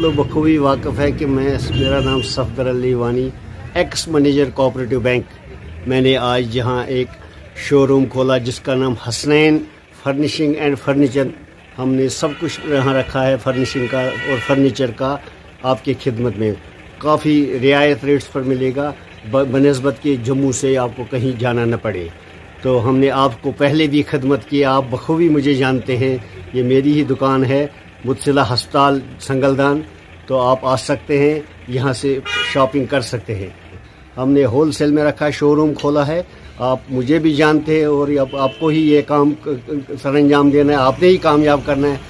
लोग बखूबी वाकिफ़ है कि मेरा नाम सफदर अली वानी, एक्स मैनेजर कोऑपरेटिव बैंक। मैंने आज यहाँ एक शोरूम खोला जिसका नाम हसनैन फर्निशिंग एंड फर्नीचर। हमने सब कुछ यहाँ रखा है फर्निशिंग का और फर्नीचर का आपकी खिदमत में। काफ़ी रियायत रेट्स पर मिलेगा बनिस्बत कि जम्मू से आपको कहीं जाना न पड़े। तो हमने आपको पहले भी खिदमत की, आप बखूबी मुझे जानते हैं। ये मेरी ही दुकान है, मुतसिला हस्पताल संगलदान। तो आप आ सकते हैं, यहाँ से शॉपिंग कर सकते हैं। हमने होल सेल में रखा है, शोरूम खोला है। आप मुझे भी जानते हैं और अब आपको ही ये काम सरअंजाम देना है, आपने ही कामयाब करना है।